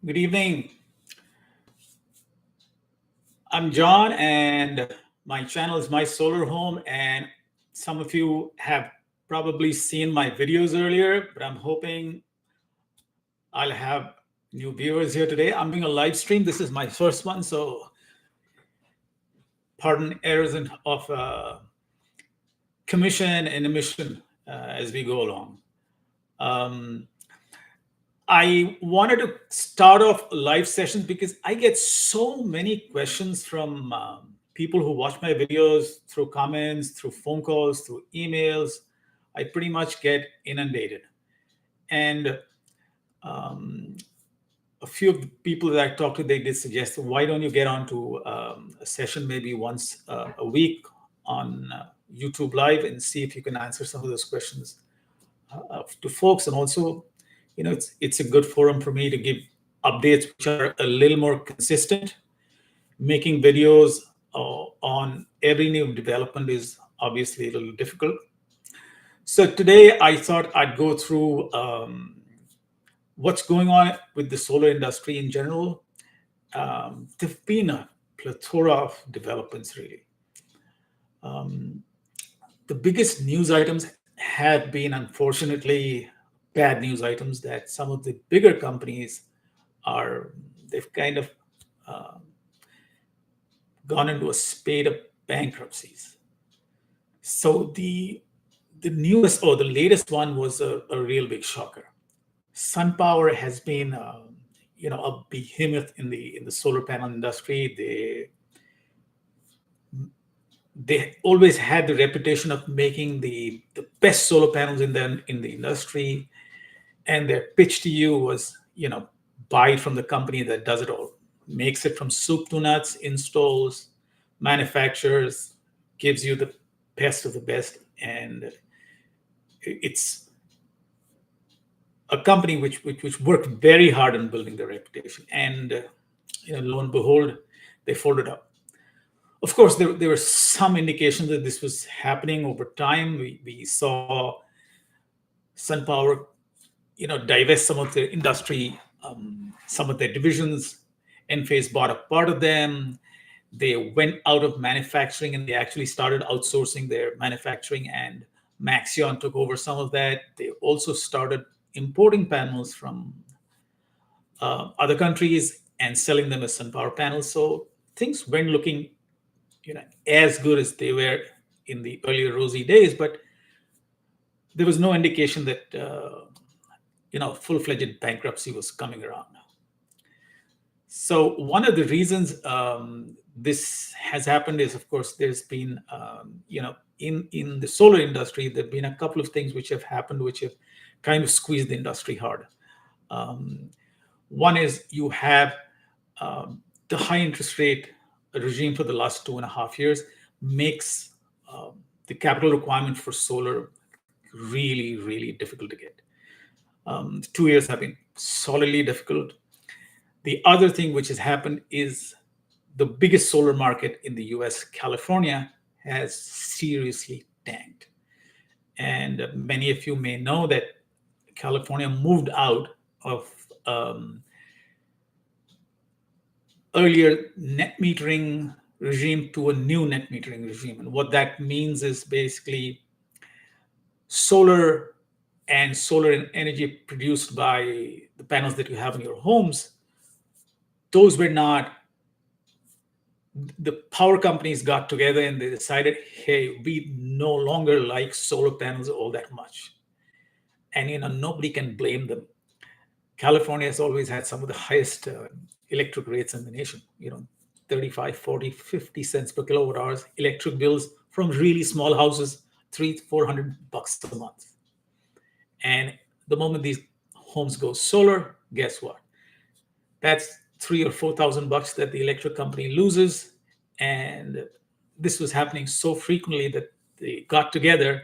Good evening. I'm John, and my channel is My Solar Home. And some of you have probably seen my videos earlier, but I'm hoping I'll have new viewers here today. I'm doing a live stream. This is my first one, so pardon errors of commission and emission as we go along. Um, I wanted to start off live sessions because I get so many questions from people who watch my videos through comments, through phone calls, through emails. I pretty much get inundated. And um, a few of the people that I talked to, they did suggest, why don't you get onto a session maybe once a week on YouTube Live and see if you can answer some of those questions to folks. And also, it's a good forum for me to give updates which are a little more consistent. Making videos on every new development is obviously a little difficult. So today I thought I'd go through what's going on with the solar industry in general. There've been a plethora of developments, really. Um, the biggest news items have been, unfortunately, bad news items that some of the bigger companies are, they've kind of uh, gone into a spate of bankruptcies. So the newest or the latest one was a real big shocker. SunPower has been, a behemoth in the solar panel industry. They always had the reputation of making the best solar panels in the industry, and their pitch to you was, buy it from the company that does it all, makes it from soup to nuts, installs, manufactures, gives you the best of the best. And it's a company which worked very hard on building their reputation. And lo and behold, they folded up. Of course, there were some indications that this was happening over time. We saw SunPower, divest some of their industry, some of their divisions. Enphase bought a part of them. They went out of manufacturing and they actually started outsourcing their manufacturing, and Maxion took over some of that. They also started importing panels from other countries and selling them as SunPower panels. So things weren't looking, as good as they were in the earlier rosy days, but there was no indication that full-fledged bankruptcy was coming around. So one of the reasons this has happened is, of course, there's been, in the solar industry, there've been a couple of things which have happened, which have kind of squeezed the industry hard. One is you have the high interest rate regime for the last 2.5 years makes the capital requirement for solar really, really difficult to get. 2 years have been solidly difficult. The other thing which has happened is the biggest solar market in the US, California, has seriously tanked. And many of you may know that California moved out of earlier net metering regime to a new net metering regime. And what that means is basically solar and solar energy produced by the panels that you have in your homes, those were not, the power companies got together and they decided, hey, we no longer like solar panels all that much. And nobody can blame them. California has always had some of the highest electric rates in the nation, 35, 40, 50 cents per kilowatt hours electric bills from really small houses, $300-400 a month. And the moment these homes go solar, guess what? That's $3,000 or $4,000 that the electric company loses. And this was happening so frequently that they got together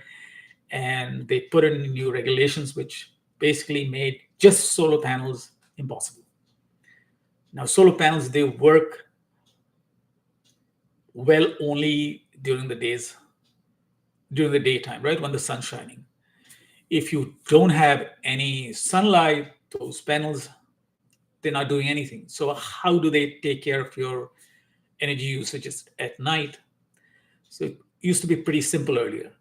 and they put in new regulations, which basically made just solar panels impossible. Now, solar panels, they work well only during the daytime, right? When the sun's shining. If you don't have any sunlight, those panels, they're not doing anything. So how do they take care of your energy usages at night? So it used to be pretty simple earlier,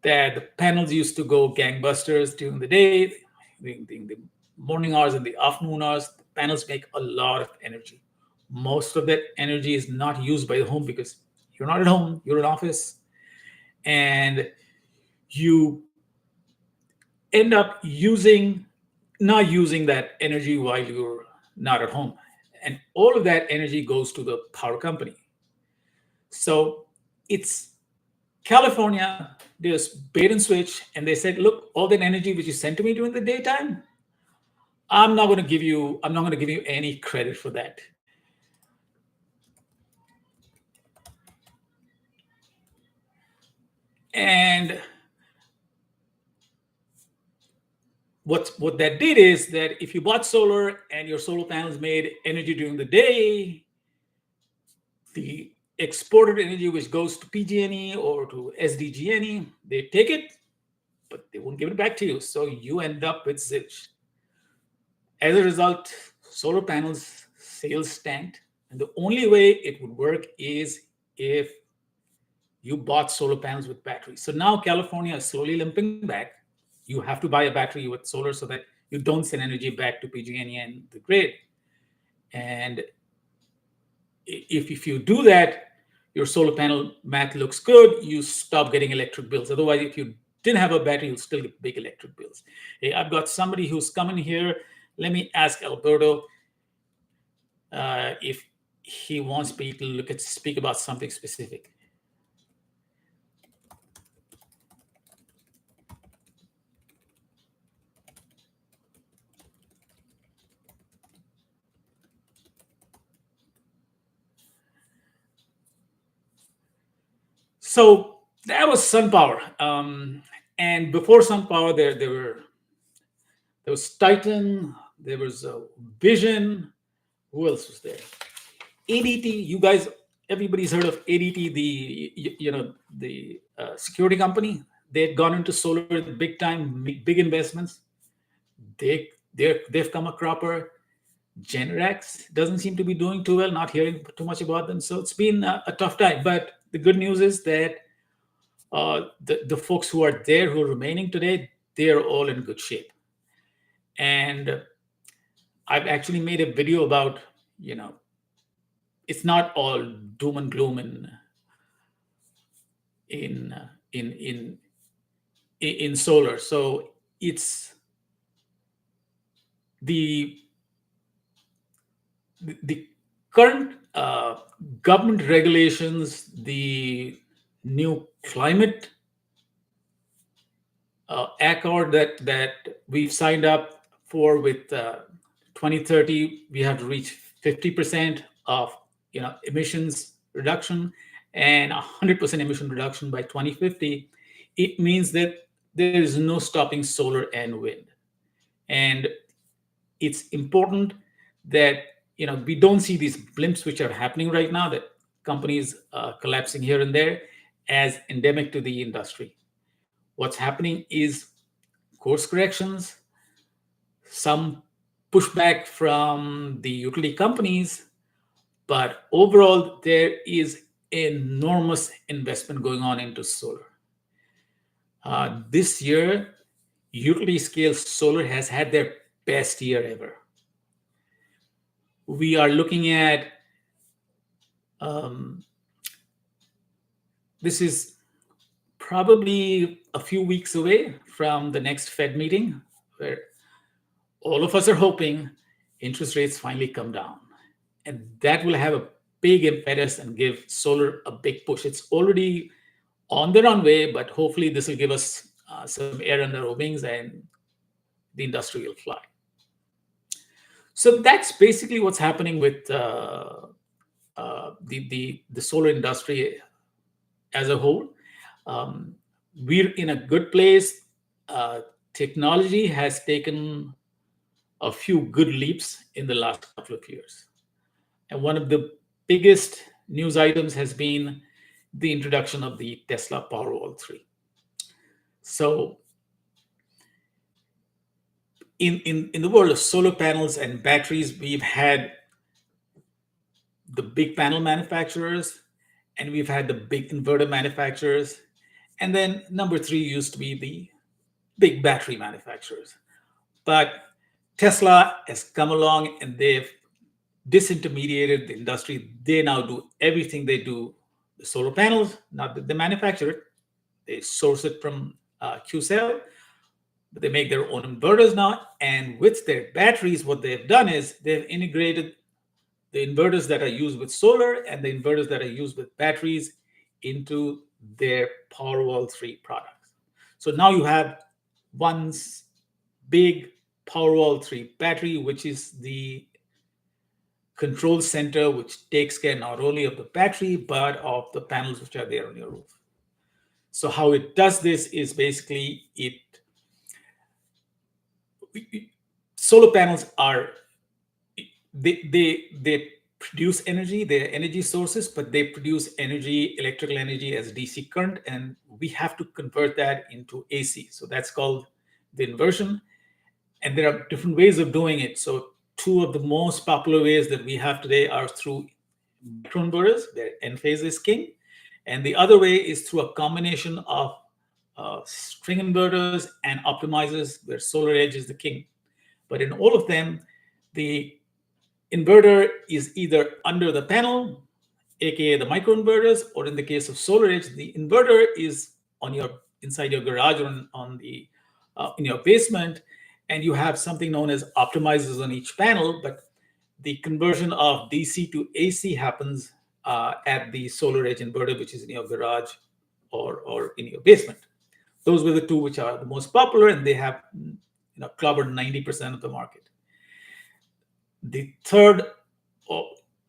that the panels used to go gangbusters during the day, during the morning hours and the afternoon hours. The panels make a lot of energy. Most of that energy is not used by the home because you're not at home, you're in office, and you end up not using that energy while you're not at home. And all of that energy goes to the power company. So it's California, they just bait and switch, and they said, look, all that energy which you sent to me during the daytime, I'm not going to give you any credit for that. And what that did is that if you bought solar and your solar panels made energy during the day, the exported energy which goes to PG&E or to SDG&E, they take it, but they won't give it back to you. So you end up with zilch. As a result, solar panels sales tanked. And the only way it would work is if you bought solar panels with batteries. So now California is slowly limping back. You have to buy a battery with solar so that you don't send energy back to PG&E and the grid. And if you do that, your solar panel math looks good, you stop getting electric bills. Otherwise, if you didn't have a battery, you'll still get big electric bills. Hey, I've got somebody who's coming here. Let me ask Alberto if he wants me to speak about something specific. So that was SunPower. And before SunPower, there was Titan, there was Vision. Who else was there? ADT. You guys, everybody's heard of ADT, the security company. They had gone into solar big time, big investments. They've come a cropper. Generac doesn't seem to be doing too well. Not hearing too much about them. So it's been a tough time. But the good news is that the folks who are there, who are remaining today, they are all in good shape. And I've actually made a video about, it's not all doom and gloom in in in in solar. So it's the current government regulations, the new climate accord that we've signed up for with 2030, we have to reach 50% of emissions reduction and 100% emission reduction by 2050. It means that there is no stopping solar and wind, and it's important that we don't see these blimps which are happening right now, that companies collapsing here and there, as endemic to the industry. What's happening is course corrections, some pushback from the utility companies, but overall there is enormous investment going on into solar. This year, utility scale solar has had their best year ever. We are looking at this is probably a few weeks away from the next Fed meeting, where all of us are hoping interest rates finally come down. And that will have a big impetus and give solar a big push. It's already on the runway, but hopefully this will give us some air under our wings and the industry will fly. So that's basically what's happening with the solar industry as a whole. We're in a good place. Technology has taken a few good leaps in the last couple of years. And one of the biggest news items has been the introduction of the Tesla Powerwall 3. So in the world of solar panels and batteries, we've had the big panel manufacturers and we've had the big inverter manufacturers. And then number three used to be the big battery manufacturers. But Tesla has come along and they've disintermediated the industry. They now do everything they do. The solar panels, not that they manufacture it, they source it from QCell, but they make their own inverters now. And with their batteries, what they've done is they've integrated the inverters that are used with solar and the inverters that are used with batteries into their Powerwall 3 products. So now you have one big Powerwall 3 battery, which is the control center, which takes care not only of the battery, but of the panels which are there on your roof. So how it does this is basically solar panels are, they produce energy, they're energy sources, but they produce energy, electrical energy as DC current, and we have to convert that into AC. So that's called the inversion. And there are different ways of doing it. So two of the most popular ways that we have today are through microinverters, where Enphase is king. And the other way is through a combination of string inverters and optimizers, where SolarEdge is the king. But in all of them, the inverter is either under the panel, aka the microinverters, or in the case of SolarEdge, the inverter is on your inside your garage or on the in your basement, and you have something known as optimizers on each panel. But the conversion of DC to AC happens at the SolarEdge inverter, which is in your garage or in your basement. Those were the two which are the most popular, and they have covered 90% of the market. The third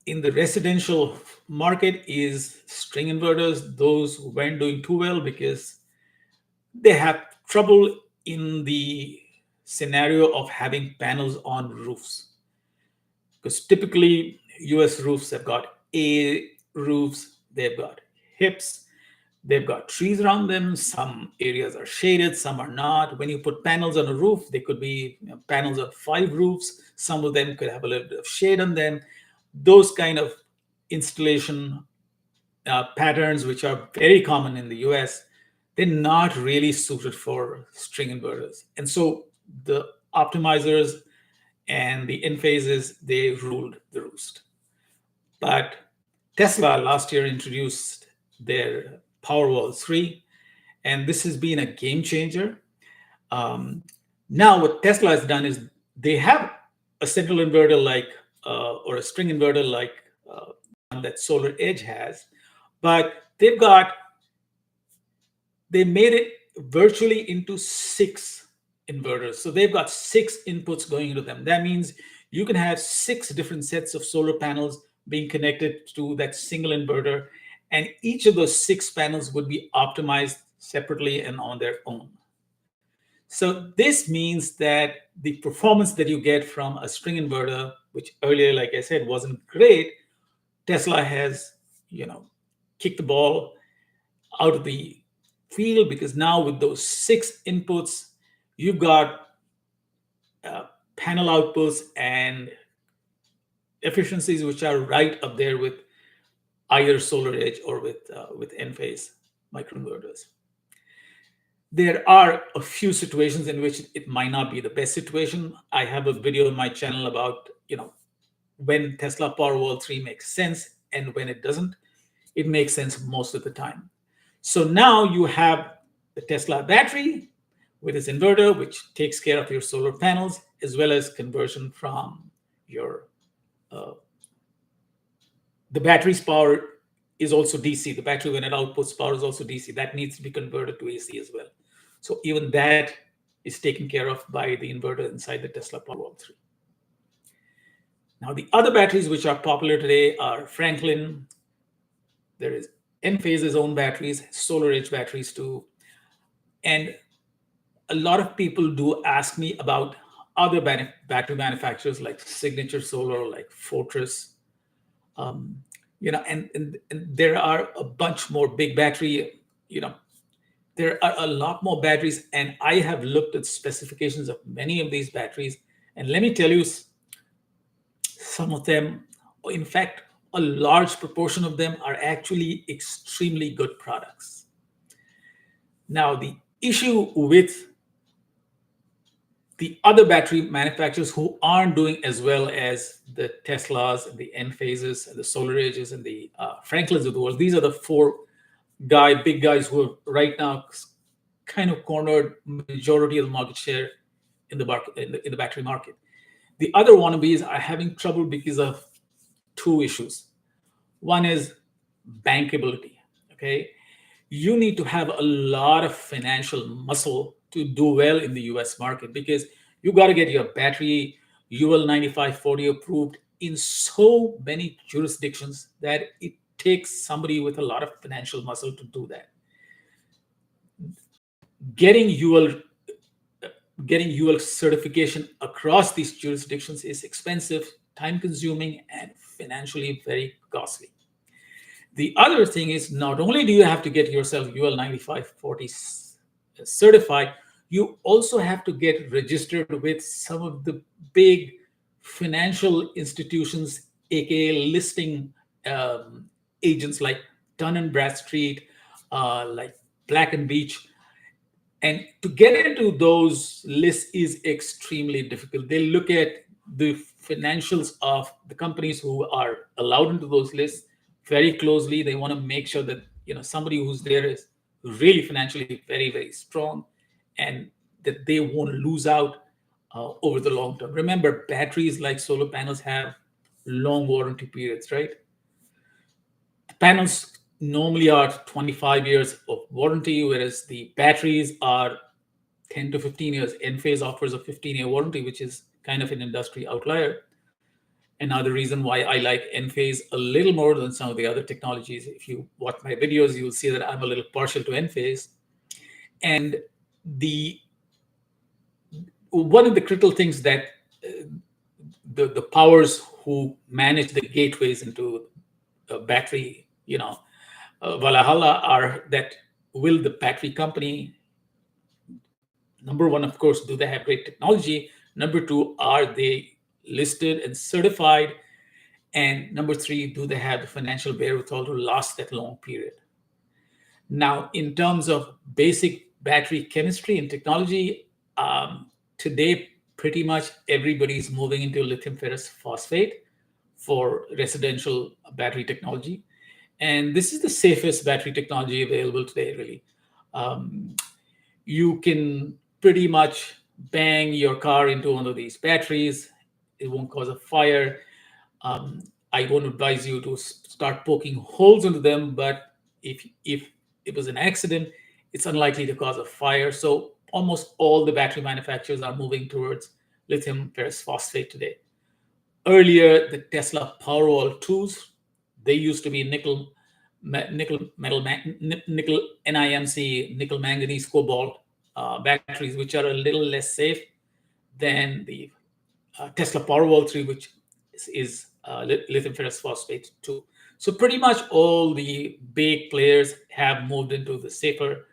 in the residential market is string inverters. Those weren't doing too well because they have trouble in the scenario of having panels on roofs. Because typically US roofs have got A roofs, they've got hips, they've got trees around them. Some areas are shaded, some are not. When you put panels on a roof, they could be panels on 5 roofs. Some of them could have a little bit of shade on them. Those kind of installation patterns, which are very common in the US, they're not really suited for string inverters. And so the optimizers and the Enphases, they ruled the roost. But Tesla last year introduced their Powerwall 3, and this has been a game changer. Now what Tesla has done is they have a central inverter like, or a string inverter like one that SolarEdge has, but they made it virtually into 6 inverters. So they've got 6 inputs going into them. That means you can have 6 different sets of solar panels being connected to that single inverter, and each of those 6 panels would be optimized separately and on their own. So this means that the performance that you get from a string inverter, which earlier, like I said, wasn't great, Tesla has, kicked the ball out of the field, because now with those 6 inputs, you've got panel outputs and efficiencies which are right up there with either SolarEdge or with Enphase microinverters. There are a few situations in which it might not be the best situation. I have a video on my channel about when Tesla Powerwall 3 makes sense and when it doesn't. It makes sense most of the time. So now you have the Tesla battery with its inverter, which takes care of your solar panels, as well as conversion from your the battery's power is also DC. The battery, when it outputs power, is also DC. That needs to be converted to AC as well. So even that is taken care of by the inverter inside the Tesla Powerwall 3. Now, the other batteries which are popular today are Franklin. There is Enphase's own batteries, SolarEdge batteries too. And a lot of people do ask me about other battery manufacturers like Signature Solar, like Fortress. And there are a bunch more big battery, there are a lot more batteries, and I have looked at specifications of many of these batteries. And let me tell you, some of them, in fact, a large proportion of them are actually extremely good products. Now, the issue with the other battery manufacturers who aren't doing as well as the Teslas and the Enphases and the SolarEdges and the Franklins of the world, these are the four big guys who are right now kind of cornered majority of the market share in the market, in the battery market. The other wannabes are having trouble because of two issues. One is bankability. Okay, you need to have a lot of financial muscle to do well in the US market, because you got to get your battery UL 9540 approved in so many jurisdictions that it takes somebody with a lot of financial muscle to do that. Getting UL certification across these jurisdictions is expensive, time consuming, and financially very costly. The other thing is, not only do you have to get yourself UL 9540 certified, you also have to get registered with some of the big financial institutions, aka listing agents like Dun and Bradstreet, like Black and Veatch. And to get into those lists is extremely difficult. They look at the financials of the companies who are allowed into those lists very closely. They want to make sure that somebody who's there is really financially very, very strong, and that they won't lose out over the long term. Remember, batteries like solar panels have long warranty periods, right? The panels normally are 25 years of warranty, whereas the batteries are 10 to 15 years. Enphase offers a 15-year warranty, which is kind of an industry outlier. Another reason why I like Enphase a little more than some of the other technologies. If you watch my videos, you will see that I'm a little partial to Enphase. And one of the critical things that the powers who manage the gateways into battery, Valhalla, are that will the battery company, number one, of course, do they have great technology? Number two, are they listed and certified? And number three, do they have the financial wherewithal to last that long period? Now, in terms of basic battery chemistry and technology, today, pretty much everybody is moving into lithium ferrous phosphate for residential battery technology. And this is the safest battery technology available today, really. You can pretty much bang your car into one of these batteries. It won't cause a fire. I won't advise you to start poking holes into them, but if it was an accident, it's unlikely to cause a fire. So almost all the battery manufacturers are moving towards lithium ferrous phosphate today. Earlier, the Tesla Powerwall 2s, they used to be nickel NIMC, nickel manganese cobalt batteries, which are a little less safe than the Tesla Powerwall 3, which is lithium ferrous phosphate 2. So pretty much all the big players have moved into the safer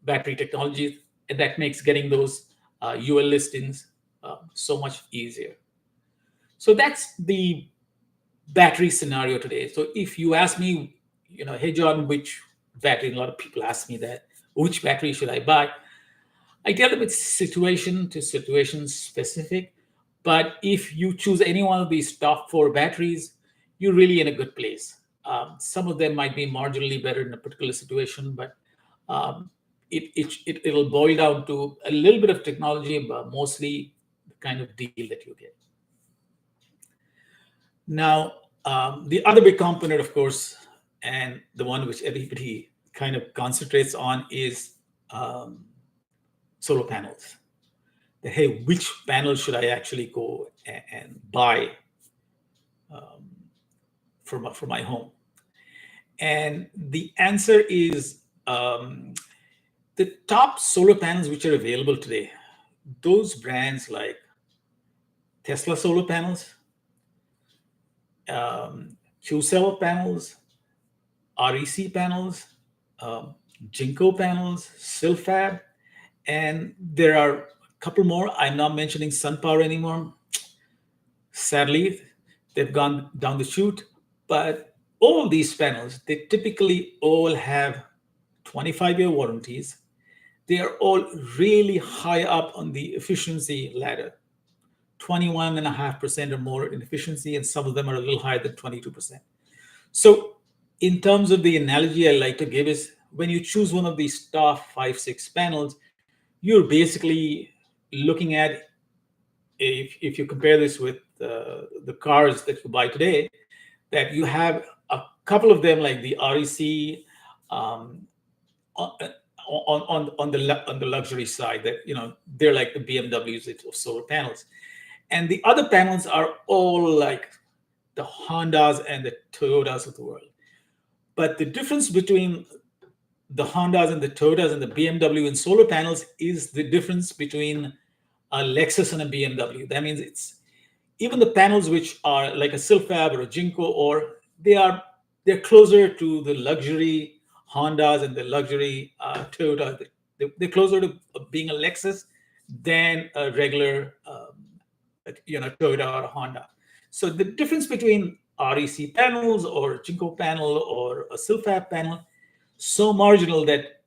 battery technologies, and that makes getting those UL listings so much easier. So that's the battery scenario today. So if you ask me, hey John, which battery? A lot of people ask me that. Which battery should I buy? I tell them it's situation to situation specific. But if you choose any one of these top four batteries, you're really in a good place. Some of them might be marginally better in a particular situation, but it'll boil down to a little bit of technology, but mostly the kind of deal that you get. Now, the other big component, of course, and the one which everybody kind of concentrates on is solar panels. Hey, which panel should I actually go and buy for my home? And the answer is the top solar panels which are available today. Those brands like Tesla solar panels, Qcell panels, REC panels, Jinko panels, Silfab, and there are a couple more. I'm not mentioning SunPower anymore. Sadly, they've gone down the chute. But all these panels, they typically all have 25-year warranties. They are all really high up on the efficiency ladder, 21.5% or more in efficiency, and some of them are a little higher than 22%. So, in terms of the analogy I like to give is when you choose one of these top five, six panels, you're basically looking at, if you compare this with the cars that you buy today, that you have a couple of them like the REC, um, on, on the luxury side, that they're like the BMWs of solar panels, and the other panels are all like the Hondas and the Toyotas of the world. But the difference between the Hondas and the Toyotas and the BMW in solar panels is the difference between a Lexus and a BMW. That means it's even the panels which are like a Silfab or a Jinko, or they're closer to the luxury Hondas and the luxury Toyota. They're closer to being a Lexus than a regular Toyota or a Honda. So the difference between REC panels or Jinko panel or a Silfab panel, so marginal that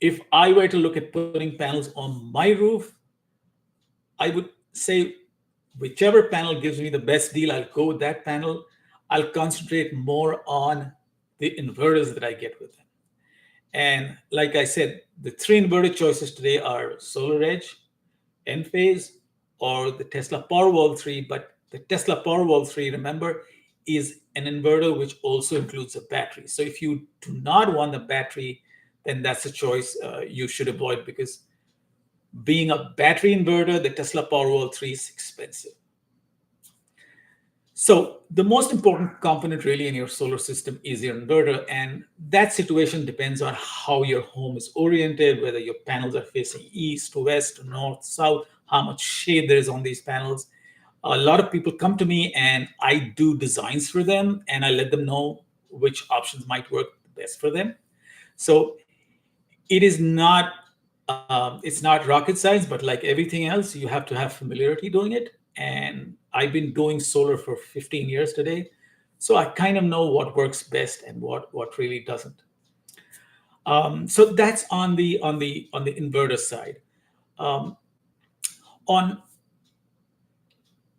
if I were to look at putting panels on my roof, I would say whichever panel gives me the best deal, I'll go with that panel. I'll concentrate more on the inverters that I get with them. And like I said, the three inverter choices today are SolarEdge, Enphase, or the Tesla Powerwall 3. But the Tesla Powerwall 3, remember, is an inverter which also includes a battery. So if you do not want the battery, then that's a choice you should avoid, because being a battery inverter, the Tesla Powerwall 3 is expensive. So the most important component really in your solar system is your inverter, and that situation depends on how your home is oriented, whether your panels are facing east, west, north, south, how much shade there is on these panels. A lot of people come to me and I do designs for them, and I let them know which options might work best for them. So it is not it's not rocket science, but like everything else, you have to have familiarity doing it. And I've been doing solar for 15 years today, so I kind of know what works best and what really doesn't. So that's on the inverter side. Um, on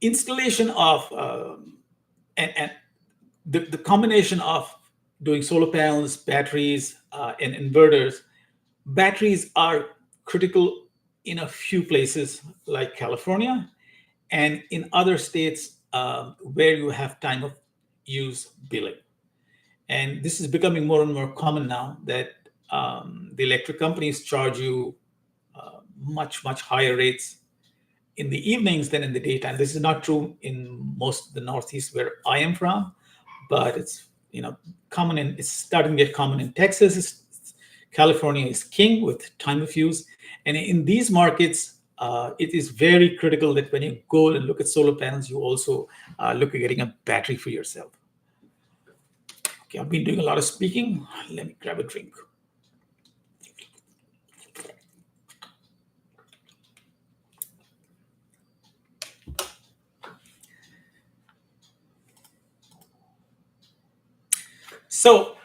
installation of and the combination of doing solar panels, batteries, and inverters. Batteries are critical in a few places like California, and in other states where you have time of use billing. And this is becoming more and more common now, that the electric companies charge you much higher rates in the evenings than in the daytime. This is not true in most of the Northeast where I am from, but it's common it's starting to get common in Texas. California is king with time of use, and in these markets, it is very critical that when you go and look at solar panels, you also look at getting a battery for yourself. Okay, I've been doing a lot of speaking. Let me grab a drink. So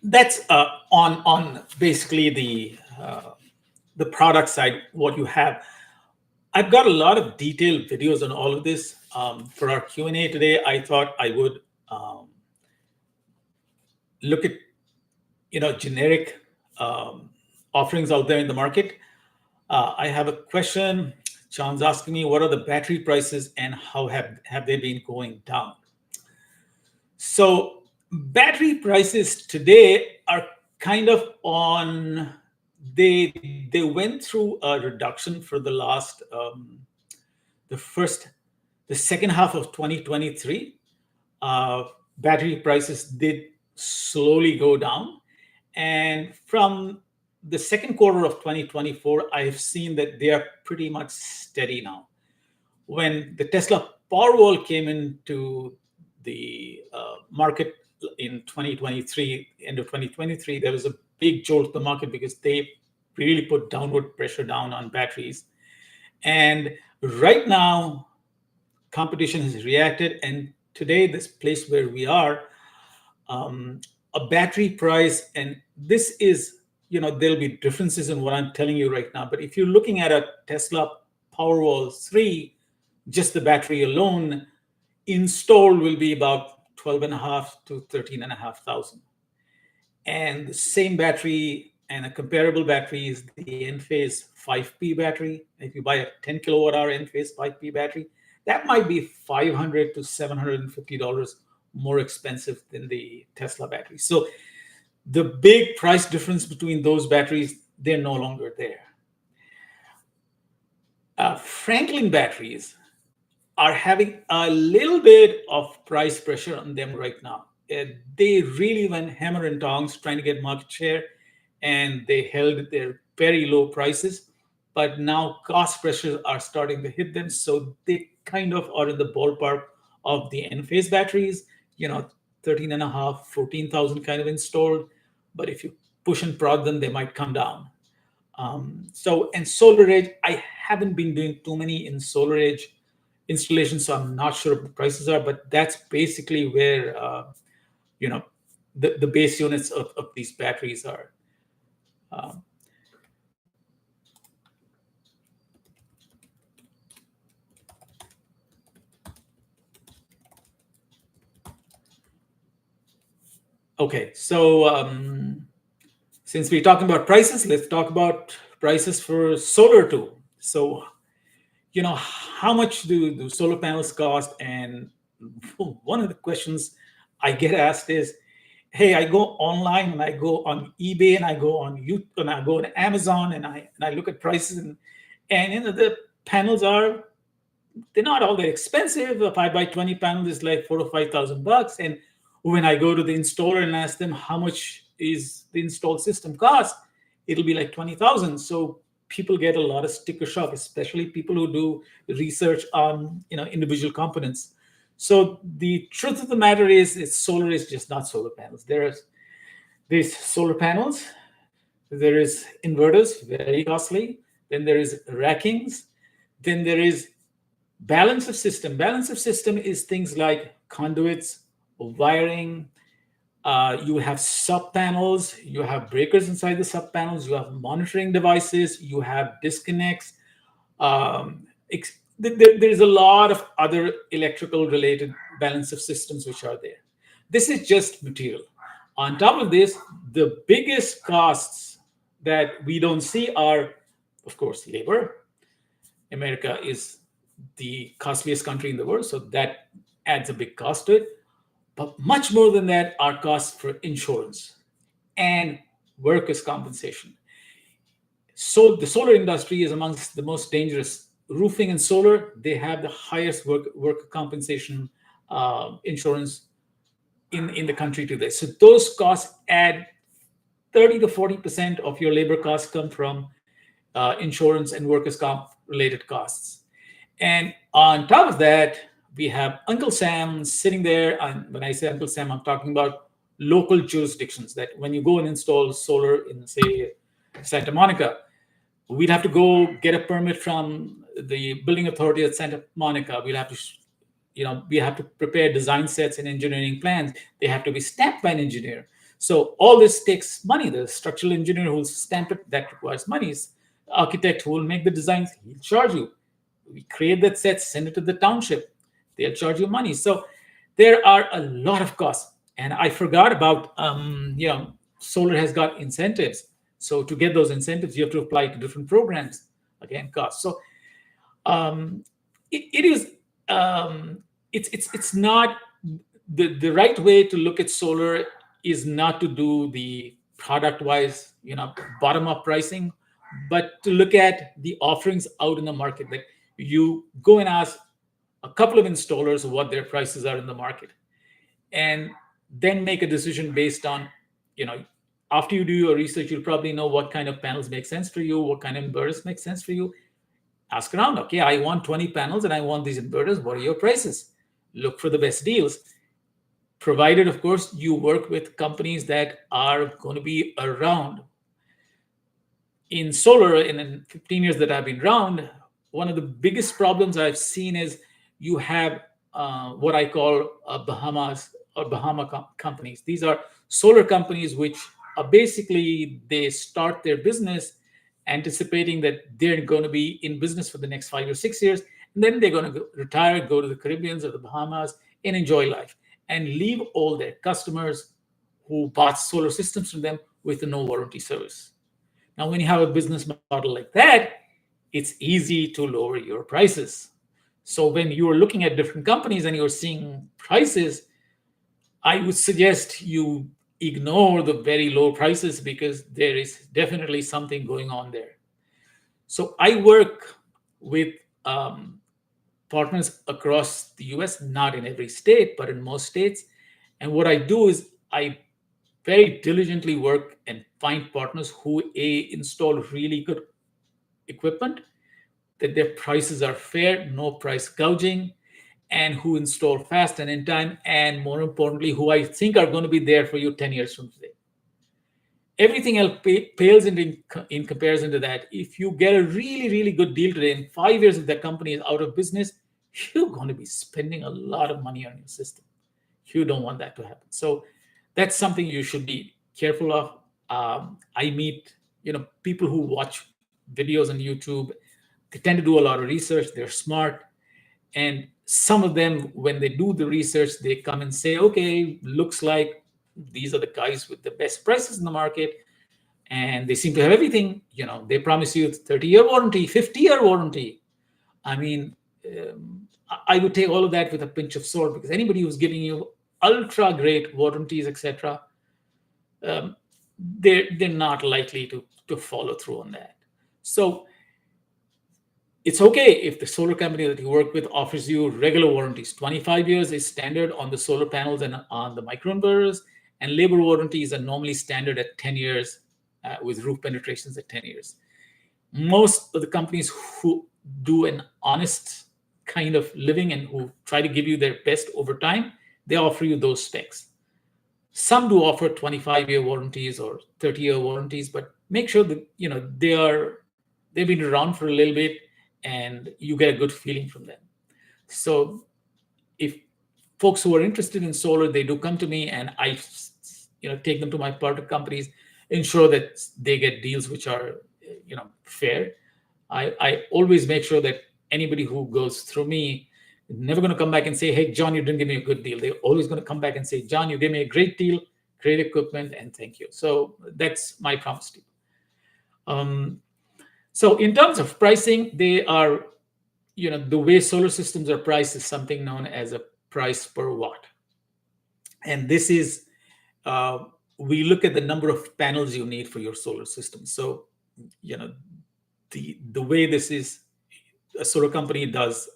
that's on basically the product side. What you have, I've got a lot of detailed videos on all of this. For our Q&A today, I thought I would look at generic offerings out there in the market. I have a question. John's asking me, what are the battery prices and how have they been going down? So battery prices today are kind of on. They went through a reduction for the last the second half of 2023. Battery prices did slowly go down, and from the second quarter of 2024, I've seen that they are pretty much steady now. When the Tesla Powerwall came into the market in 2023, end of 2023, there was a big jolt to the market because they really put downward pressure down on batteries. And right now, competition has reacted. And today, this place where we are, um, a battery price, and this is, there'll be differences in what I'm telling you right now. But if you're looking at a Tesla Powerwall 3, just the battery alone, installed will be about 12 and a half to 13 and a half thousand. And the same battery and a comparable battery is the Enphase 5P battery. If you buy a 10 kilowatt hour Enphase 5P battery, that might be $500 to $750 more expensive than the Tesla battery. So the big price difference between those batteries, they're no longer there. Franklin batteries are having a little bit of price pressure on them right now. They really went hammer and tongs trying to get market share, and they held their very low prices. But now cost pressures are starting to hit them, so they kind of are in the ballpark of the Enphase batteries, 13 and a half, 14,000 kind of installed. But if you push and prod them, they might come down. And SolarEdge, I haven't been doing too many in SolarEdge installations, so I'm not sure what the prices are, but that's basically where the base units of these batteries are. Um, okay, so since we're talking about prices, let's talk about prices for solar too. So, how much do solar panels cost? And one of the questions I get asked is, hey, I go online and I go on eBay and I go on YouTube and I go on Amazon and I look at prices, and the panels they're not all that expensive. A 5x20 panel is like $4,000 to $5,000. And when I go to the installer and ask them how much is the installed system cost, it'll be like 20,000. So people get a lot of sticker shock, especially people who do research on individual components. So the truth of the matter is solar is just not solar panels. There's solar panels, there is inverters, very costly. Then there is rackings. Then there is balance of system. Balance of system is things like conduits, wiring. You have sub panels, you have breakers inside the sub panels, you have monitoring devices, you have disconnects. There's a lot of other electrical related balance of systems which are there. This is just material. On top of this, the biggest costs that we don't see are, of course, labor. America is the costliest country in the world, so that adds a big cost to it. But much more than that are costs for insurance and workers' compensation. So the solar industry is amongst the most dangerous. Roofing and solar, they have the highest worker compensation insurance in the country today. So those costs add 30 to 40% of your labor costs come from insurance and workers' comp related costs. And on top of that, we have Uncle Sam sitting there. And when I say Uncle Sam, I'm talking about local jurisdictions that when you go and install solar in, say, Santa Monica, we'd have to go get a permit from the building authority at Santa Monica. We have to prepare design sets and engineering plans. They have to be stamped by an engineer. So all this takes money. The structural engineer who will stamp it, that requires money. Architect who will make the designs, he'll charge you. We create that set, send it to the township. They'll charge you money. So there are a lot of costs. And I forgot about, solar has got incentives. So to get those incentives, you have to apply to different programs. Again, costs. So it's not the right way to look at solar is not to do the product wise, bottom up pricing, but to look at the offerings out in the market. Like you go and ask a couple of installers what their prices are in the market, and then make a decision based on, after you do your research, you'll probably know what kind of panels make sense for you, what kind of inverters make sense for you. Ask around. Okay, I want 20 panels and I want these inverters. What are your prices? Look for the best deals. provided, of course, you work with companies that are going to be around. In solar, in the 15 years that I've been around, one of the biggest problems I've seen is you have what I call Bahamas or companies. These are solar companies which are basically they start their business anticipating that they're going to be in business for the next 5 or 6 years, and then they're going to retire, go to the Caribbeans or the Bahamas, and enjoy life, and leave all their customers who bought solar systems from them with no warranty service. Now, when you have a business model like that, it's easy to lower your prices. So when you're looking at different companies and you're seeing prices, I would suggest you ignore the very low prices because there is definitely something going on there. So I work with partners across the US, not in every state, but in most states. And what I do is I very diligently work and find partners who install really good equipment, that their prices are fair, no price gouging, and who install fast and in time, and more importantly, who I think are going to be there for you 10 years from today. Everything else pales in comparison to that. If you get a really, really good deal today, in 5 years, if that company is out of business, you're going to be spending a lot of money on your system. You don't want that to happen. So that's something you should be careful of. I meet, people who watch videos on YouTube. They tend to do a lot of research. They're smart, and some of them, when they do the research, they come and say, "Okay, looks like these are the guys with the best prices in the market, and they seem to have everything." They promise you 30-year warranty, 50-year warranty. I mean, I would take all of that with a pinch of salt, because anybody who's giving you ultra great warranties, etc., they're not likely to follow through on that. So it's okay if the solar company that you work with offers you regular warranties. 25 years is standard on the solar panels and on the microinverters, and labor warranties are normally standard at 10 years, with roof penetrations at 10 years. Most of the companies who do an honest kind of living and who try to give you their best over time, they offer you those specs. Some do offer 25-year warranties or 30-year warranties, but make sure that they've been around for a little bit and you get a good feeling from them. So if folks who are interested in solar, they do come to me, and I take them to my partner companies, ensure that they get deals which are fair. I always make sure that anybody who goes through me is never going to come back and say, "Hey, John, you didn't give me a good deal." They're always going to come back and say, "John, you gave me a great deal, great equipment, and thank you." So that's my promise to you. So in terms of pricing, they are, the way solar systems are priced is something known as a price per watt. And this is, we look at the number of panels you need for your solar system. So, the way this is, a solar company does,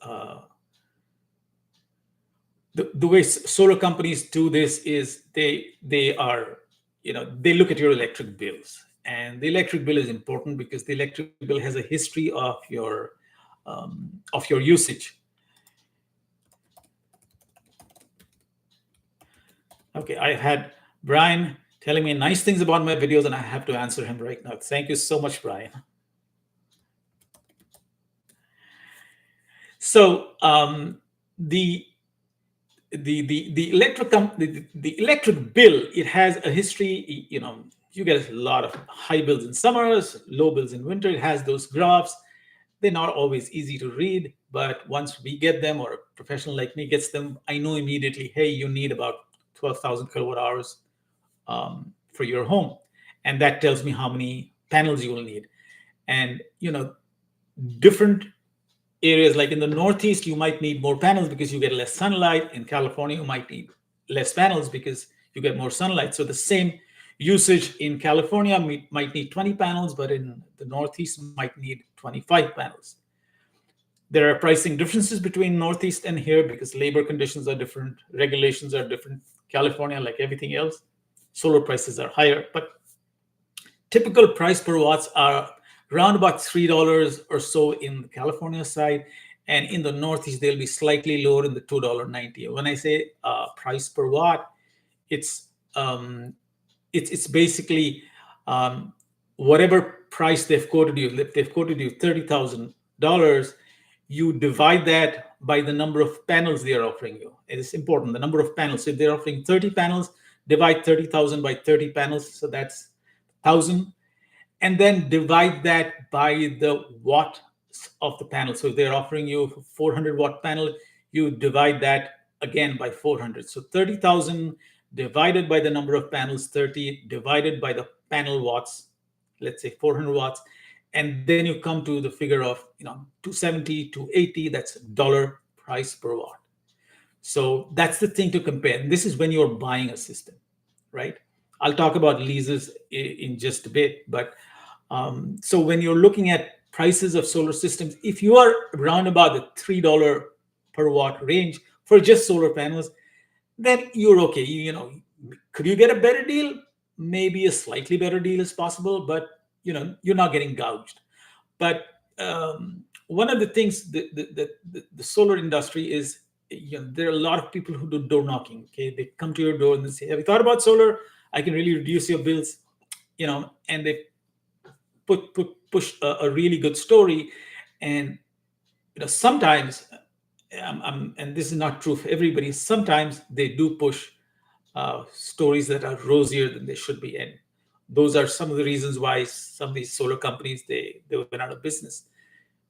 the way solar companies do this is they are, they look at your electric bills. And the electric bill is important because the electric bill has a history of your usage. Okay, I had Brian telling me nice things about my videos, and I have to answer him right now. Thank you so much, Brian. So the electric bill, it has a history. You get a lot of high bills in summers, low bills in winter. It has those graphs. They're not always easy to read, but once we get them, or a professional like me gets them, I know immediately, hey, you need about 12,000 kilowatt hours for your home. And that tells me how many panels you will need. And, different areas, like in the Northeast, you might need more panels because you get less sunlight. In California, you might need less panels because you get more sunlight. So the same usage in California might need 20 panels, but in the Northeast might need 25 panels. There are pricing differences between Northeast and here because labor conditions are different, regulations are different. California, like everything else, solar prices are higher, but typical price per watts are around about $3 or so in the California side, and in the Northeast they'll be slightly lower in the $2.90. When I say price per watt, it's um, it's basically um, whatever price they've quoted you. If they've quoted you $30,000, you divide that by the number of panels they are offering you. It is important, the number of panels. So if they're offering 30 panels, divide 30,000 by 30 panels, so that's 1,000, and then divide that by the watt of the panel. So if they're offering you a 400 watt panel, you divide that again by 400. So 30,000 divided by the number of panels, 30 divided by the panel watts, let's say 400 watts, and then you come to the figure of 270, 280. That's dollar price per watt. So that's the thing to compare. And this is when you're buying a system, right? I'll talk about leases in just a bit, but so when you're looking at prices of solar systems, if you are around about the $3 per watt range for just solar panels, then you're okay. Could you get a better deal? Maybe a slightly better deal is possible, but you're not getting gouged. But one of the things the solar industry is, there are a lot of people who do door knocking. Okay, they come to your door and they say, "Have you thought about solar? I can really reduce your bills." And they push a really good story, and sometimes, and this is not true for everybody. Sometimes they do push stories that are rosier than they should be, and those are some of the reasons why some of these solar companies they went out of business.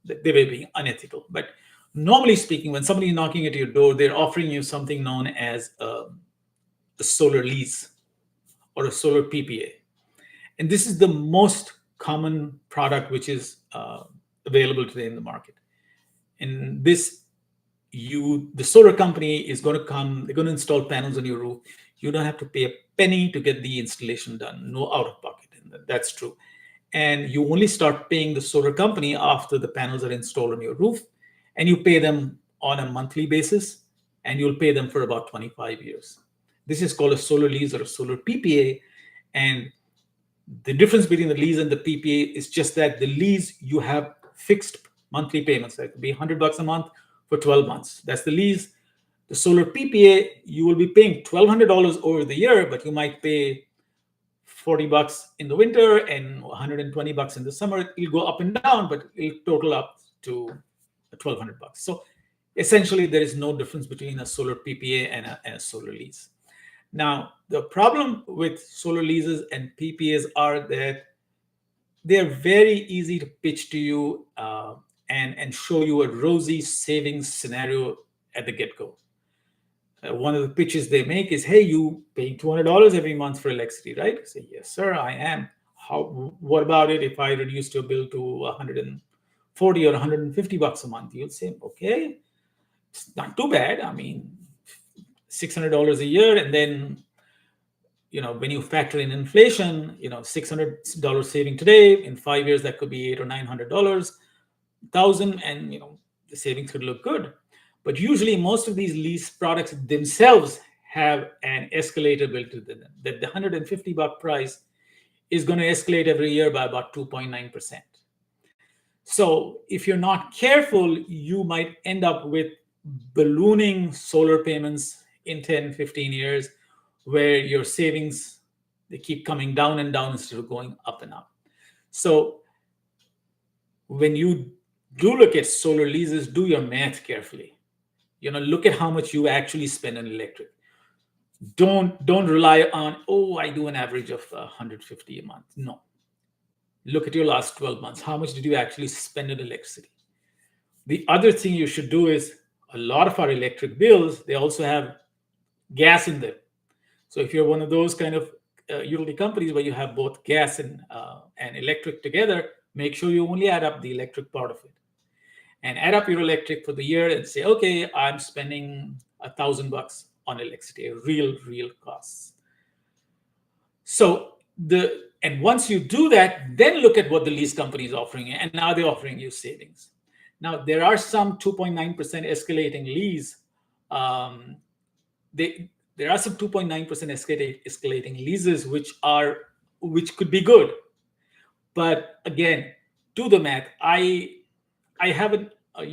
They were being unethical. But normally speaking, when somebody is knocking at your door, they're offering you something known as a solar lease or a solar PPA. And this is the most common product which is available today in the market. And the solar company is going to come, they're going to install panels on your roof. You don't have to pay a penny to get the installation done, no out of pocket. And that's true. And you only start paying the solar company after the panels are installed on your roof, and you pay them on a monthly basis, and you'll pay them for about 25 years. This is called a solar lease or a solar PPA. And the difference between the lease and the PPA is just that the lease, you have fixed monthly payments. That could be $100 a month for 12 months. That's the lease. The solar PPA, you will be paying $1,200 over the year, but you might pay $40 in the winter and $120 in the summer. It'll go up and down, but it'll total up to $1,200. So essentially, there is no difference between a solar PPA and a solar lease. Now, the problem with solar leases and PPAs are that they're very easy to pitch to you and show you a rosy savings scenario at the get-go. One of the pitches they make is, "Hey, you paying $200 every month for electricity, right?" I say, "Yes, sir, I am. What about it if I reduce your bill to $140 or $150 a month?" You'll say, "Okay, it's not too bad. I mean, $600 a year, and then when you factor in inflation, $600 saving today, in 5 years that could be $800 or $900, thousand, and the savings could look good." But usually, most of these lease products themselves have an escalator built into them. That the $150 price is going to escalate every year by about 2.9%. So if you're not careful, you might end up with ballooning solar payments in 10, 15 years, where your savings, they keep coming down and down instead of going up and up. So when you do look at solar leases, do your math carefully. Look at how much you actually spend on electric. Don't rely on, "Oh, I do an average of 150 a month." No. Look at your last 12 months. How much did you actually spend on electricity? The other thing you should do is, a lot of our electric bills, they also have gas in them. So if you're one of those kind of utility companies where you have both gas and electric together, make sure you only add up the electric part of it. And add up your electric for the year and say, "Okay, I'm spending $1,000 on electricity," real costs. So and once you do that, then look at what the lease company is offering you, and now they're offering you savings. Now, there are some 2.9% escalating lease. There are some 2.9% escalating leases which could be good. But again, do the math. I haven't, I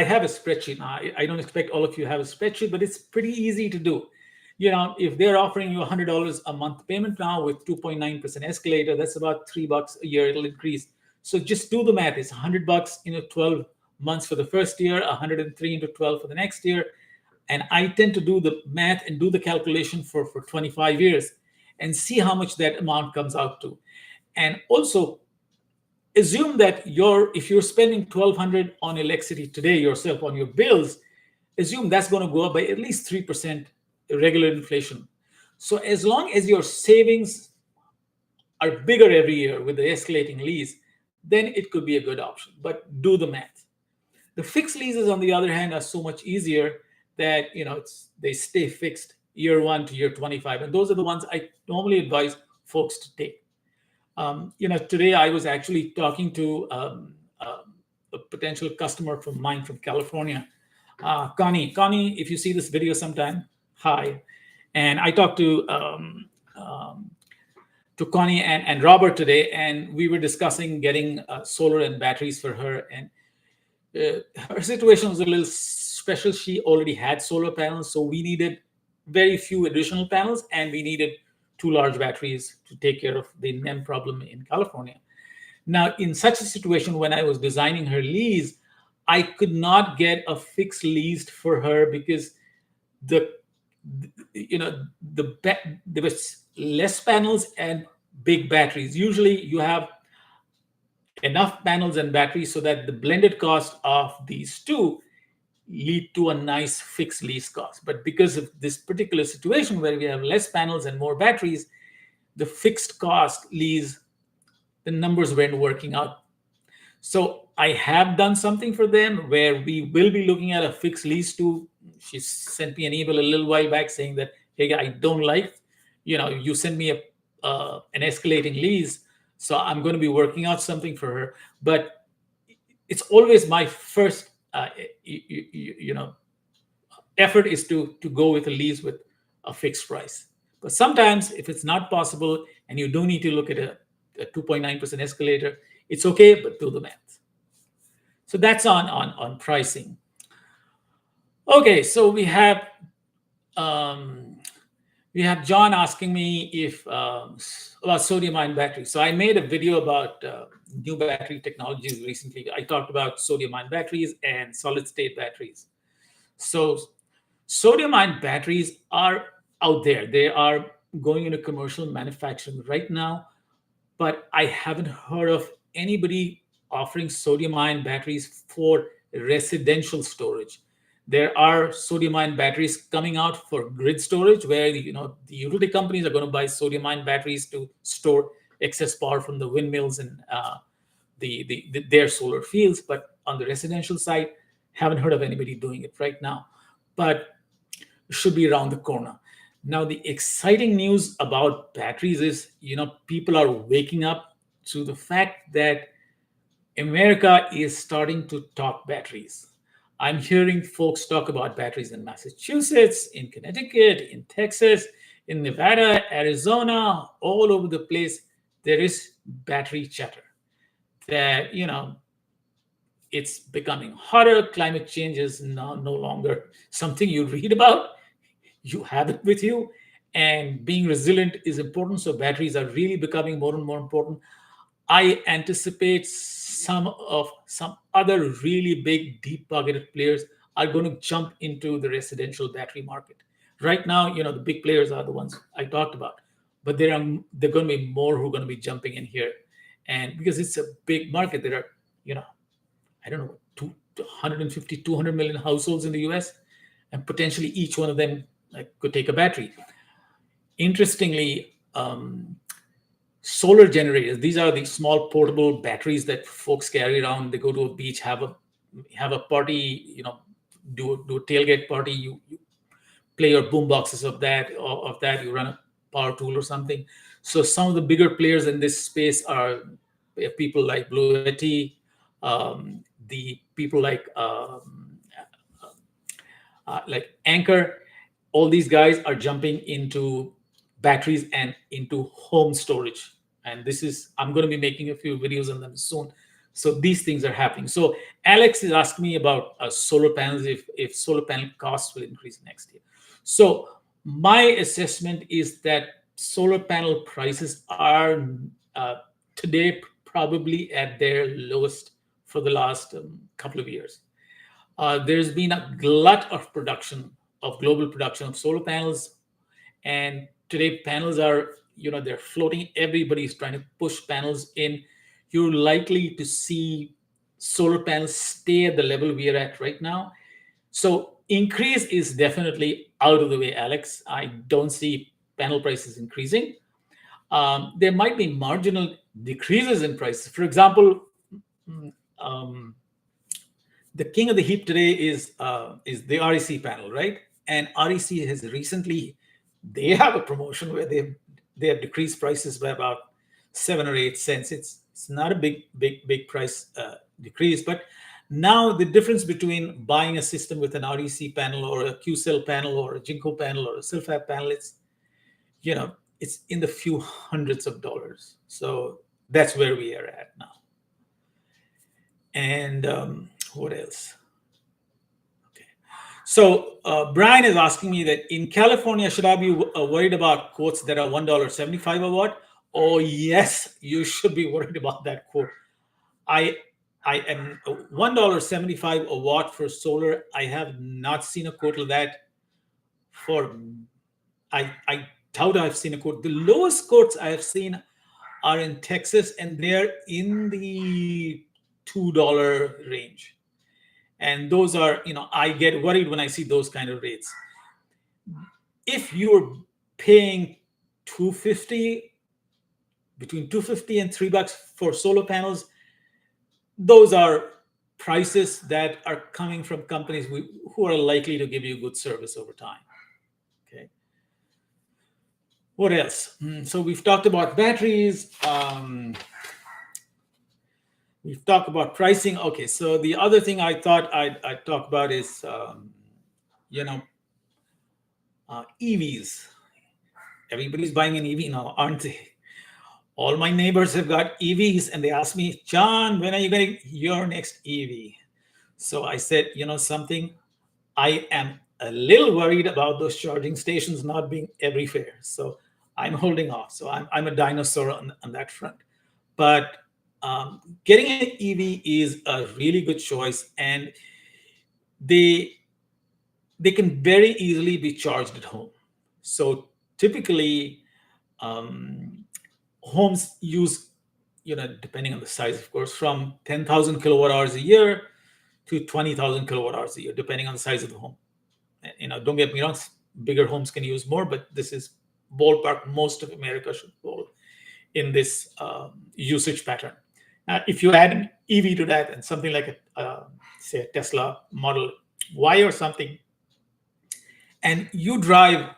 have a spreadsheet. Now, I don't expect all of you have a spreadsheet, but it's pretty easy to do. If they're offering you $100 a month payment now with 2.9% escalator, that's about $3 a year. It'll increase. So just do the math. It's $100 in 12 months for the first year, 103 into 12 for the next year. And I tend to do the math and do the calculation for 25 years and see how much that amount comes out to. And also assume that if you're spending 1,200 on electricity today yourself on your bills, assume that's going to go up by at least 3% regular inflation. So as long as your savings are bigger every year with the escalating lease, then it could be a good option. But do the math. The fixed leases, on the other hand, are so much easier that they stay fixed year 1 to year 25, and those are the ones I normally advise folks to take. Today I was actually talking to a potential customer from mine from California, Connie. Connie, if you see this video sometime, hi. And I talked to Connie and Robert today, and we were discussing getting solar and batteries for her. And her situation was a little special. She already had solar panels, so we needed very few additional panels, and we needed 2 large batteries to take care of the NEM problem in California. Now, in such a situation, when I was designing her lease, I could not get a fixed lease for her because there was less panels and big batteries. Usually you have enough panels and batteries so that the blended cost of these two lead to a nice fixed lease cost. But because of this particular situation where we have less panels and more batteries, the fixed cost lease, the numbers weren't working out. So I have done something for them where we will be looking at a fixed lease too. She sent me an email a little while back saying that, hey, I don't like, you send me an escalating lease. So I'm going to be working out something for her. But it's always my first effort is to go with a lease with a fixed price. But sometimes if it's not possible and you do need to look at a 2.9% escalator, it's okay, but do the math. So that's on pricing. Okay, so we have John asking me about sodium-ion batteries. So I made a video about new battery technologies recently. I talked about sodium-ion batteries and solid-state batteries. So sodium-ion batteries are out there. They are going into commercial manufacturing right now, but I haven't heard of anybody offering sodium-ion batteries for residential storage. There are sodium-ion batteries coming out for grid storage, where the utility companies are going to buy sodium-ion batteries to store excess power from the windmills and their solar fields. But on the residential side, haven't heard of anybody doing it right now. But it should be around the corner. Now, the exciting news about batteries is, people are waking up to the fact that America is starting to talk batteries. I'm hearing folks talk about batteries in Massachusetts, in Connecticut, in Texas, in Nevada, Arizona, all over the place. There is battery chatter that, it's becoming hotter. Climate change is now no longer something you read about. You have it with you. And being resilient is important. So batteries are really becoming more and more important. I anticipate some other really big, deep-pocketed players are going to jump into the residential battery market. Right now, the big players are the ones I talked about, but there are going to be more who are going to be jumping in here, and because it's a big market, there are, I don't know, 150, 200 million households in the U.S., and potentially each one of them could take a battery. Interestingly, solar generators, these are the small portable batteries that folks carry around. They go to a beach, have a party, do a tailgate party. You play your boom boxes of that. You run a power tool or something. So some of the bigger players in this space are people like Bluetti, the people like Anchor. All these guys are jumping into batteries and into home storage. And I'm going to be making a few videos on them soon. So these things are happening. So Alex is asking me about solar panels, if solar panel costs will increase next year. So My assessment is that solar panel prices are uh, today probably at their lowest for the last couple of years. There's been a glut of production, of global production of solar panels, and today panels are, they're floating. Everybody's trying to push panels in. You're likely to see solar panels stay at the level we are at right now. So increase is definitely out of the way, Alex. I don't see panel prices increasing. There might be marginal decreases in prices. For example, mm, um, the king of the heap today is the REC panel, right? And REC has recently, they have a promotion where they have decreased prices by about 7 or 8 cents. It's not a big price decrease, but now the difference between buying a system with an REC panel or a QCell panel or a Jinko panel or a Silfab panel, it's in the few hundreds of dollars. So that's where we are at now. And what else? Okay. So Brian is asking me that in California, should I be worried about quotes that are $1.75 a watt? Oh yes, you should be worried about that quote. I I am $1.75 a watt for solar. I have not seen a quote of that for. I doubt I've seen a quote. The lowest quotes I have seen are in Texas, and they're in the $2 range. And those are, I get worried when I see those kind of rates. If you're paying 250 between 250 and $3 for solar panels, those are prices that are coming from companies who are likely to give you good service over time. Okay. What else? So we've talked about batteries. We've talked about pricing. Okay. So the other thing I thought I'd talk about is, you know, EVs. Everybody's buying an EV now, aren't they? All my neighbors have got EVs, and they ask me, John, when are you getting your next EV? So I said, something, I am a little worried about those charging stations not being everywhere. So I'm holding off. So I'm a dinosaur on that front. But getting an EV is a really good choice, and they they can very easily be charged at home. So typically, um, homes use, depending on the size, of course, from 10,000 kilowatt hours a year to 20,000 kilowatt hours a year, depending on the size of the home. Don't get me wrong, bigger homes can use more, but this is ballpark. Most of America should fall in this usage pattern. If you add an EV to that and something like say a Tesla Model Y or something, and you drive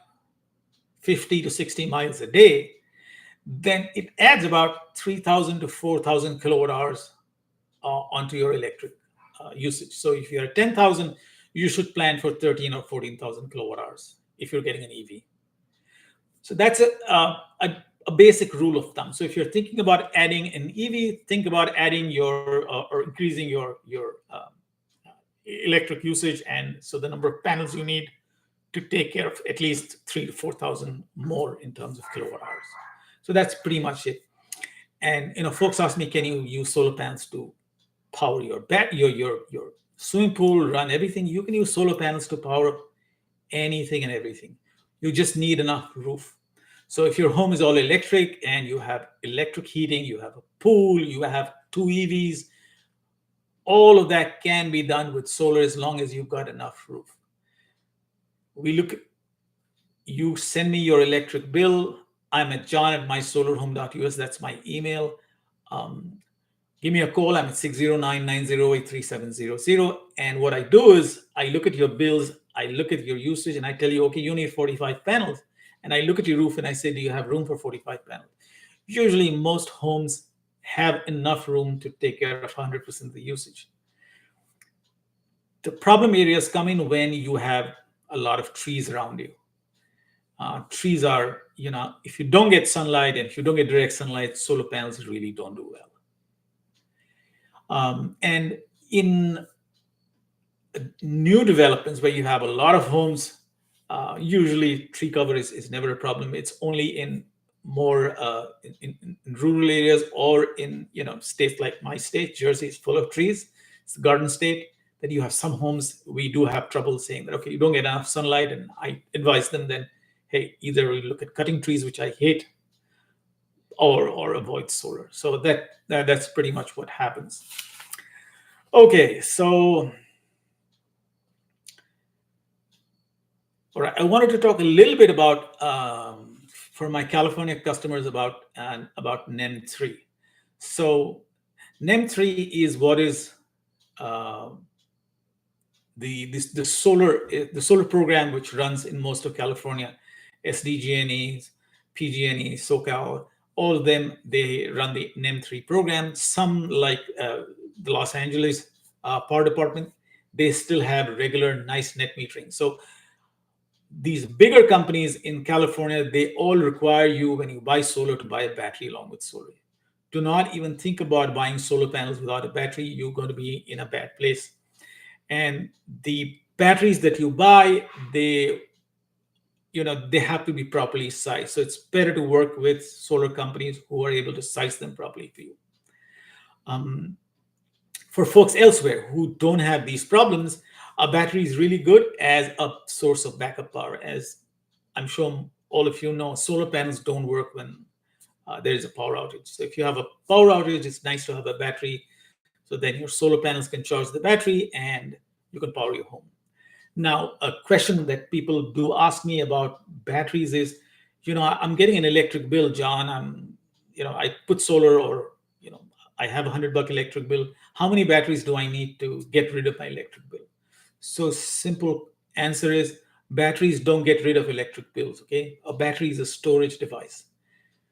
50 to 60 miles a day, then it adds about 3,000 to 4,000 kilowatt hours onto your electric usage. So if you're at 10,000, you should plan for 13 or 14,000 kilowatt hours if you're getting an EV. So that's a basic rule of thumb. So if you're thinking about adding an EV, think about adding your or increasing your electric usage, and so the number of panels you need to take care of at least 3 to 4,000 more in terms of kilowatt hours. So that's pretty much it. And folks ask me, can you use solar panels to power your swimming pool, run everything? You can use solar panels to power anything and everything. You just need enough roof. So if your home is all electric and you have electric heating, you have a pool, you have 2 EVs, all of that can be done with solar as long as you've got enough roof. You send me your electric bill. I'm at john@mysolarhome.us. That's my email. Give me a call. I'm at 609-908-3700. And what I do is I look at your bills, I look at your usage, and I tell you, okay, you need 45 panels. And I look at your roof and I say, do you have room for 45 panels? Usually, most homes have enough room to take care of 100% of the usage. The problem areas come in when you have a lot of trees around you. Trees are, if you don't get sunlight and if you don't get direct sunlight, solar panels really don't do well. And in new developments where you have a lot of homes, Usually, tree cover is never a problem. It's only in more in rural areas or in states like my state, Jersey is full of trees. It's a garden state. That you have some homes we do have trouble saying that okay, you don't get enough sunlight, and I advise them then, hey, either we look at cutting trees, which I hate, or avoid solar. So that's pretty much what happens. Okay, so all right, I wanted to talk a little bit about for my California customers about NEM 3. So NEM 3 is what is uh, the solar program which runs in most of California, SDG&Es, PG&E, SoCal, all of them, they run the NEM 3 program. Some like the Los Angeles Power Department, they still have regular nice net metering. So these bigger companies in California, they all require you when you buy solar to buy a battery along with solar. Do not even think about buying solar panels without a battery. You're going to be in a bad place. And the batteries that you buy, they have to be properly sized. So it's better to work with solar companies who are able to size them properly for you. Um, for folks elsewhere who don't have these problems, a battery is really good as a source of backup power. As I'm sure all of you know, solar panels don't work when there is a power outage. So if you have a power outage, it's nice to have a battery. So then your solar panels can charge the battery and you can power your home. Now, a question that people do ask me about batteries is, I'm getting an electric bill, John. I put solar, or I have $100 electric bill. How many batteries do I need to get rid of my electric bill? So simple answer is batteries don't get rid of electric bills. Okay, a battery is a storage device.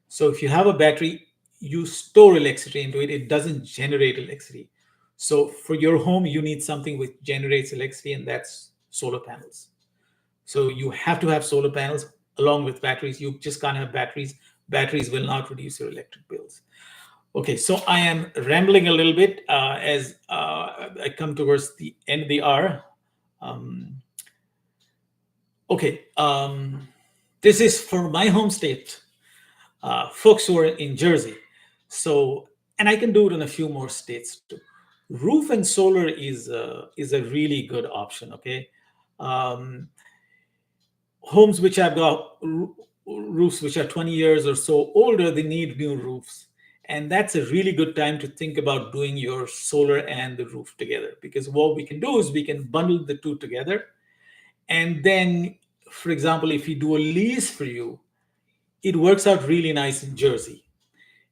So if you have a battery, you store electricity into it. It doesn't generate electricity. So for your home, you need something which generates electricity, and that's solar panels. So you have to have solar panels along with batteries. You just can't have batteries. Batteries will not reduce your electric bills. Okay, so I am rambling a little bit as I come towards the end of the hour. Um, okay, this is for my home state, folks who are in Jersey. So, and I can do it in a few more states too. Roof and solar is a really good option. Okay, um, homes which have got roofs which are 20 years or so older, they need new roofs, and that's a really good time to think about doing your solar and the roof together, because what we can do is we can bundle the two together. And then, for example, if we do a lease for you, it works out really nice in Jersey.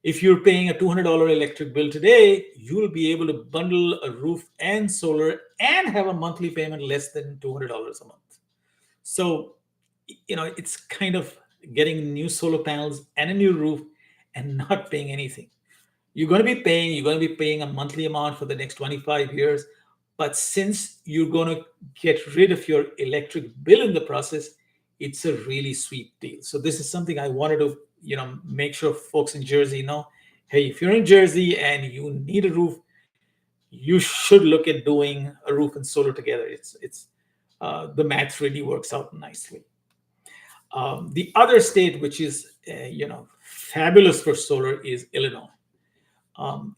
If you're paying a $200 electric bill today, you'll be able to bundle a roof and solar and have a monthly payment less than $200 a month. So, it's kind of getting new solar panels and a new roof and not paying anything. You're going to be paying a monthly amount for the next 25 years. But since you're going to get rid of your electric bill in the process, it's a really sweet deal. So this is something I wanted to, make sure folks in Jersey know. Hey, if you're in Jersey and you need a roof, you should look at doing a roof and solar together. It's the math really works out nicely. The other state which is fabulous for solar is Illinois.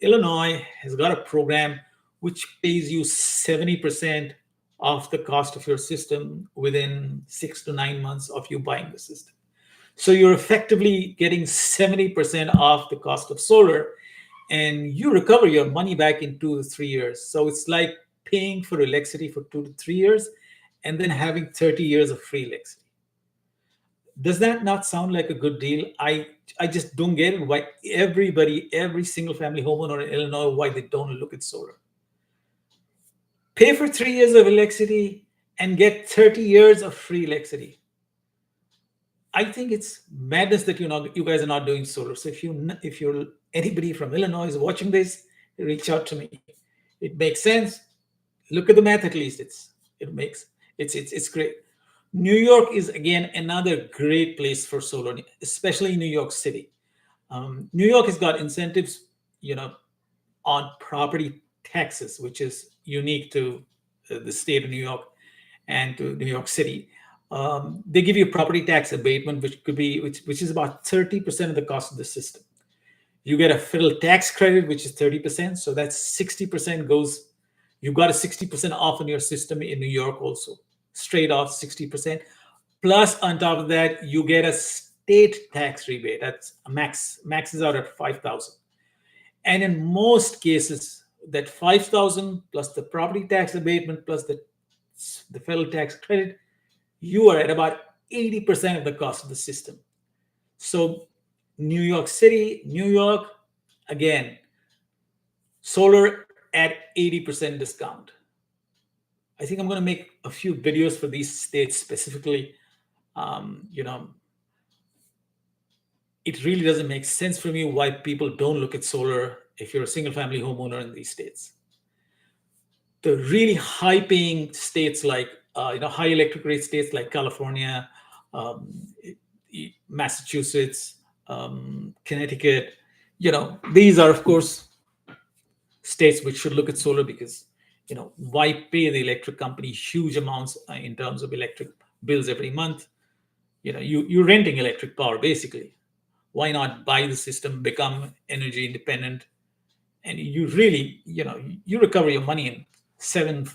Illinois has got a program which pays you 70% of the cost of your system within 6 to 9 months of you buying the system. So you're effectively getting 70% off the cost of solar, and you recover your money back in 2 to 3 years. So it's like paying for electricity for 2 to 3 years and then having 30 years of free electricity. Does that not sound like a good deal? I just don't get it why every single family homeowner in Illinois, why they don't look at solar. Pay for 3 years of electricity and get 30 years of free electricity. I think it's madness that you guys are not doing solar. So if you're anybody from Illinois is watching this, reach out to me. It makes sense. Look at the math at least. It's great. New York is again another great place for solar, especially New York City. New York has got incentives, on property taxes, which is unique to the state of New York and to New York City. They give you property tax abatement, which is about 30% of the cost of the system. You get a federal tax credit, which is 30%. So that's 60% goes, you got a 60% off on your system in New York also, straight off 60%. Plus, on top of that, you get a state tax rebate. That's a maxes out at 5,000. And in most cases, that 5,000 plus the property tax abatement plus the federal tax credit, you are at about 80% of the cost of the system. So New York City, New York, again, solar at 80% discount. I think I'm going to make a few videos for these states specifically. You know, it really doesn't make sense for me why people don't look at solar if you're a single family homeowner in these states. The really high paying states like, high electric rate states like California, um, Massachusetts, Connecticut, these are, of course, states which should look at solar because, why pay the electric company huge amounts in terms of electric bills every month? You're renting electric power basically. Why not buy the system, become energy independent, and you really, you recover your money in 7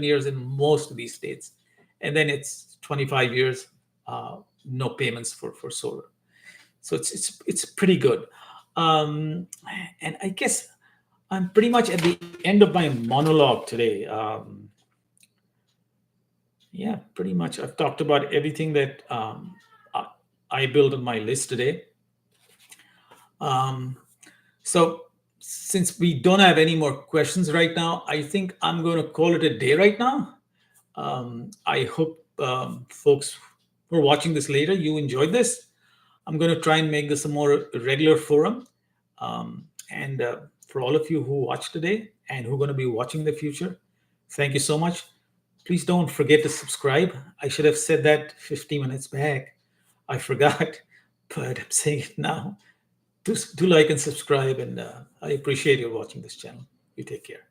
years in most of these states, and then it's 25 years, no payments for solar. So it's pretty good. And I guess I'm pretty much at the end of my monologue today. Yeah, pretty much I've talked about everything that I I built on my list today. Um, so since we don't have any more questions right now, I think I'm going to call it a day right now. I hope folks who are watching this later, you enjoyed this. I'm going to try and make this a more regular forum. And for all of you who watched today and who are going to be watching in the future, thank you so much. Please don't forget to subscribe. I should have said that 50 minutes back. I forgot, but I'm saying it now. Do like and subscribe, and I appreciate you watching this channel. You take care.